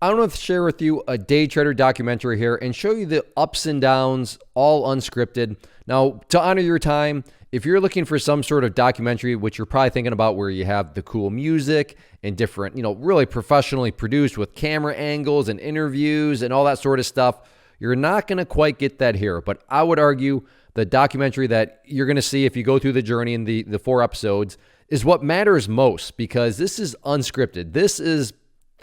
I want to share with you a day trader documentary here and show you the ups and downs, all unscripted. Now, to honor your time, if you're looking for some sort of documentary, which you're probably thinking about where you have the cool music and different, really professionally produced with camera angles and interviews and all that sort of stuff, you're not going to quite get that here. But I would argue the documentary that you're going to see if you go through the journey in the 4 episodes is what matters most, because this is unscripted. This is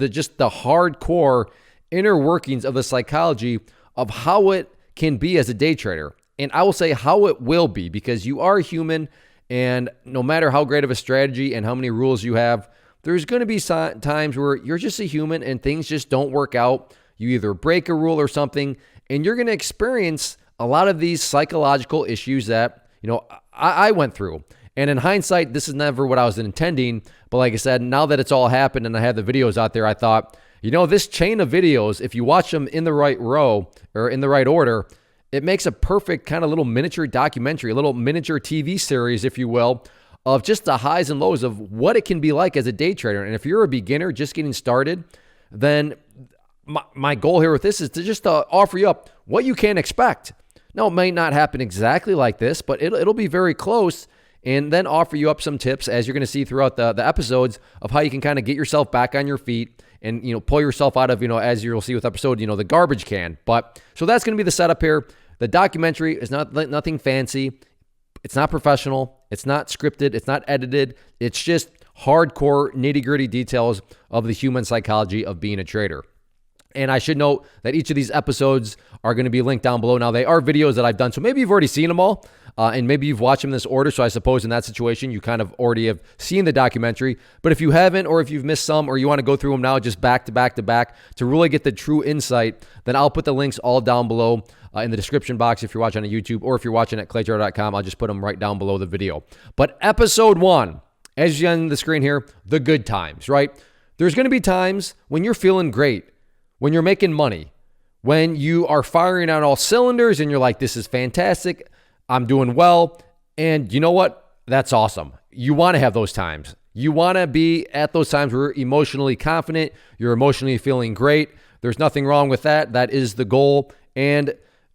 just the hardcore inner workings of the psychology of how it can be as a day trader. And I will say how it will be, because you are human, and no matter how great of a strategy and how many rules you have, there's going to be times where you're just a human and things just don't work out. You either break a rule or something, and you're going to experience a lot of these psychological issues that, I went through. And in hindsight, this is never what I was intending. But like I said, now that it's all happened and I have the videos out there, I thought, this chain of videos, if you watch them in the right row or in the right order, it makes a perfect kind of little miniature documentary, a little miniature TV series, if you will, of just the highs and lows of what it can be like as a day trader. And if you're a beginner just getting started, then my goal here with this is to offer you up what you can expect. Now, it might not happen exactly like this, but it'll be very close, and then offer you up some tips, as you're going to see throughout the episodes, of how you can kind of get yourself back on your feet and, pull yourself out of, as you'll see with episode, the garbage can. But so that's going to be the setup here. The documentary is nothing fancy. It's not professional. It's not scripted. It's not edited. It's just hardcore nitty-gritty details of the human psychology of being a trader. And I should note that each of these episodes are going to be linked down below. Now, they are videos that I've done, so maybe you've already seen them all, and maybe you've watched them in this order. So I suppose in that situation, you kind of already have seen the documentary. But if you haven't, or if you've missed some, or you want to go through them now just back to back to back to really get the true insight, then I'll put the links all down below in the description box if you're watching on YouTube, or if you're watching at claytrader.com, I'll just put them right down below the video. But episode 1, as you see on the screen here, the good times, right? There's going to be times when you're feeling great, when you're making money, when you are firing on all cylinders and you're like, this is fantastic, I'm doing well. And you know what? That's awesome. You want to have those times. You want to be at those times where you're emotionally confident, you're emotionally feeling great. There's nothing wrong with that. That is the goal. And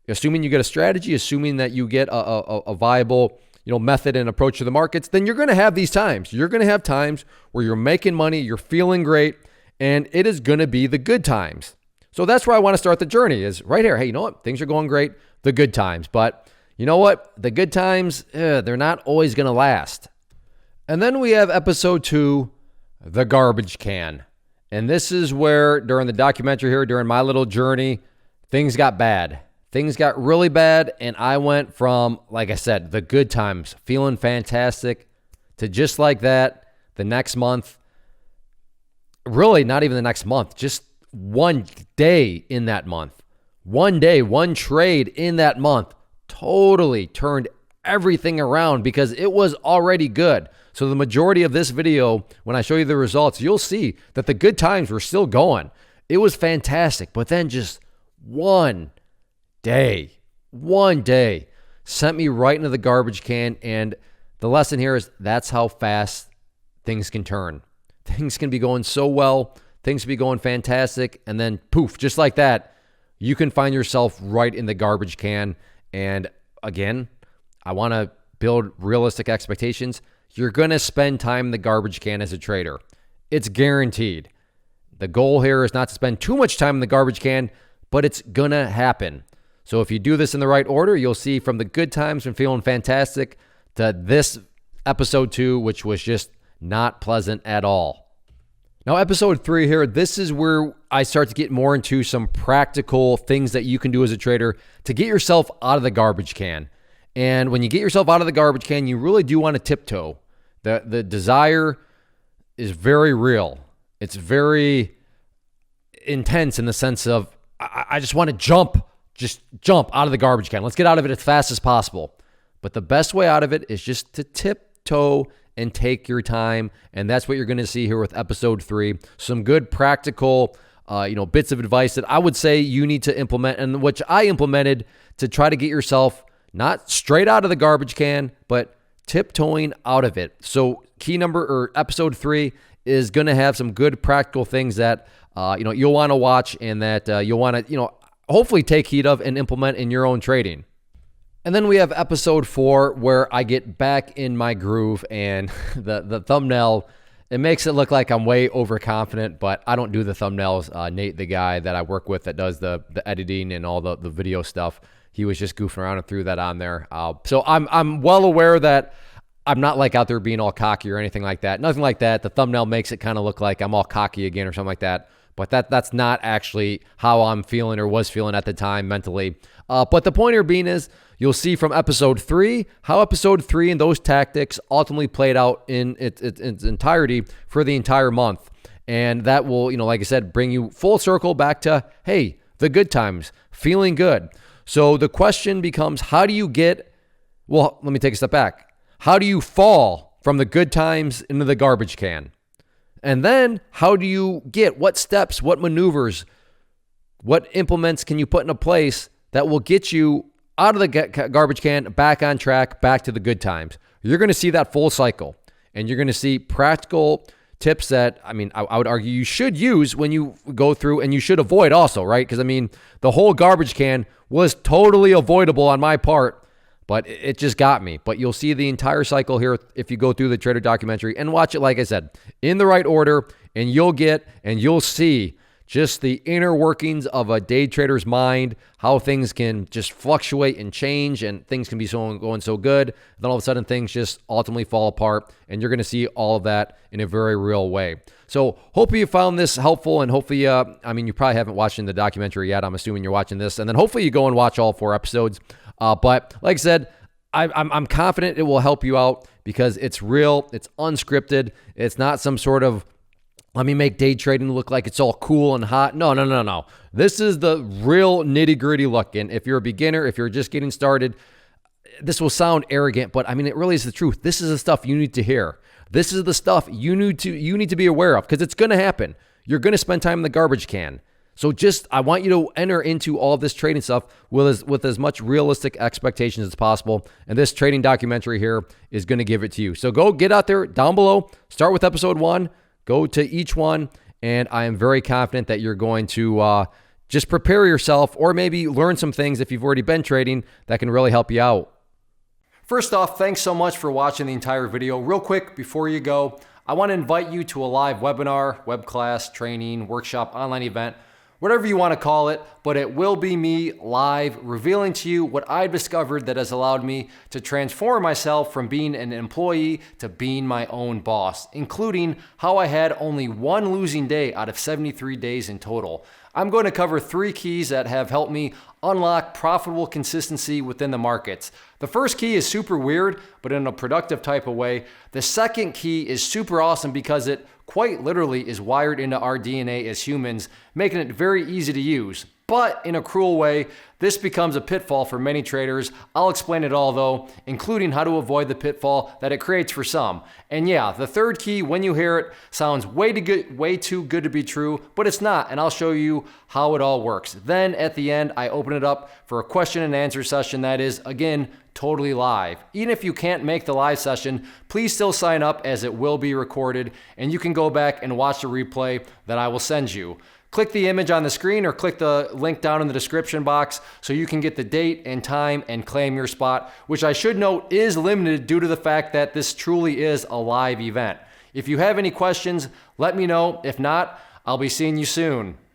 assuming you get a strategy, assuming that you get a viable method and approach to the markets, then you're going to have these times. You're going to have times where you're making money, you're feeling great, and it is going to be the good times. So that's where I want to start the journey, is right here. Hey, you know what? Things are going great, the good times. But you know what? The good times, they're not always going to last. And then we have episode 2, the garbage can. And this is where, during the documentary here, during my little journey, things got bad. Things got really bad, and I went from, like I said, the good times, feeling fantastic, to just like that, the next month, really not even the next month, just one day in that month, one day, one trade in that month, totally turned everything around, because it was already good. So the majority of this video, when I show you the results, you'll see that the good times were still going. It was fantastic, but then just one day sent me right into the garbage can. And the lesson here is that's how fast things can turn. Things can be going so well, things can be going fantastic, and then poof, just like that, you can find yourself right in the garbage can. And again, I want to build realistic expectations. You're going to spend time in the garbage can as a trader. It's guaranteed. The goal here is not to spend too much time in the garbage can, but it's going to happen. So if you do this in the right order, you'll see from the good times and feeling fantastic to this episode 2, which was just not pleasant at all. Now, episode 3 here, this is where I start to get more into some practical things that you can do as a trader to get yourself out of the garbage can. And when you get yourself out of the garbage can, you really do want to tiptoe. The desire is very real. It's very intense in the sense of, I just want to jump out of the garbage can. Let's get out of it as fast as possible. But the best way out of it is just to tiptoe and take your time. And that's what you're going to see here with episode 3. Some good practical, bits of advice that I would say you need to implement, and which I implemented to try to get yourself not straight out of the garbage can, but tiptoeing out of it. So episode 3 is going to have some good practical things that you'll want to watch, and that you'll want to, hopefully take heed of and implement in your own trading. And then we have episode 4, where I get back in my groove, and the thumbnail, it makes it look like I'm way overconfident, but I don't do the thumbnails. Nate, the guy that I work with that does the editing and all the video stuff, he was just goofing around and threw that on there. So I'm well aware that I'm not like out there being all cocky or anything like that. Nothing like that. The thumbnail makes it kind of look like I'm all cocky again or something like that. But that's not actually how I'm feeling or was feeling at the time mentally. But the point here being is, you'll see from episode 3 how episode 3 and those tactics ultimately played out in its entirety for the entire month. And that will, like I said, bring you full circle back to, hey, the good times, feeling good. So the question becomes, how do you get, well, let me take a step back. How do you fall from the good times into the garbage can? And then how do you get, what steps, what maneuvers, what implements can you put into place that will get you out of the garbage can, back on track, back to the good times? You're going to see that full cycle, and you're going to see practical tips that, I would argue you should use when you go through, and you should avoid also, right? Because, the whole garbage can was totally avoidable on my part, but it just got me. But you'll see the entire cycle here if you go through the Trader documentary and watch it, like I said, in the right order, and you'll see just the inner workings of a day trader's mind, how things can just fluctuate and change, and things can be going so good. Then all of a sudden things just ultimately fall apart, and you're going to see all of that in a very real way. So hopefully you found this helpful, and hopefully, you probably haven't watched the documentary yet. I'm assuming you're watching this, and then hopefully you go and watch all 4 episodes. But like I said, I'm confident it will help you out because it's real, it's unscripted, it's not some sort of, let me make day trading look like it's all cool and hot. No. This is the real nitty-gritty look. And if you're a beginner, if you're just getting started, this will sound arrogant, but it really is the truth. This is the stuff you need to hear. This is the stuff you need to be aware of, because it's going to happen. You're going to spend time in the garbage can. So I want you to enter into all this trading stuff with as much realistic expectations as possible. And this trading documentary here is going to give it to you. So go get out there down below, start with episode 1, go to each one, and I am very confident that you're going to just prepare yourself, or maybe learn some things if you've already been trading that can really help you out. First off, thanks so much for watching the entire video. Real quick, before you go, I want to invite you to a live webinar, web class, training, workshop, online event, whatever you want to call it, but it will be me live revealing to you what I've discovered that has allowed me to transform myself from being an employee to being my own boss, including how I had only 1 losing day out of 73 days in total. I'm going to cover 3 keys that have helped me unlock profitable consistency within the markets. The first key is super weird, but in a productive type of way. The second key is super awesome because it quite literally is wired into our DNA as humans, making it very easy to use. But in a cruel way, this becomes a pitfall for many traders. I'll explain it all though, including how to avoid the pitfall that it creates for some. And yeah, the third key, when you hear it, sounds way too good to be true, but it's not, and I'll show you how it all works. Then at the end, I open it up for a question and answer session that is, again, totally live. Even if you can't make the live session, please still sign up, as it will be recorded, and you can go back and watch the replay that I will send you. Click the image on the screen or click the link down in the description box so you can get the date and time and claim your spot, which I should note is limited due to the fact that this truly is a live event. If you have any questions, let me know. If not, I'll be seeing you soon.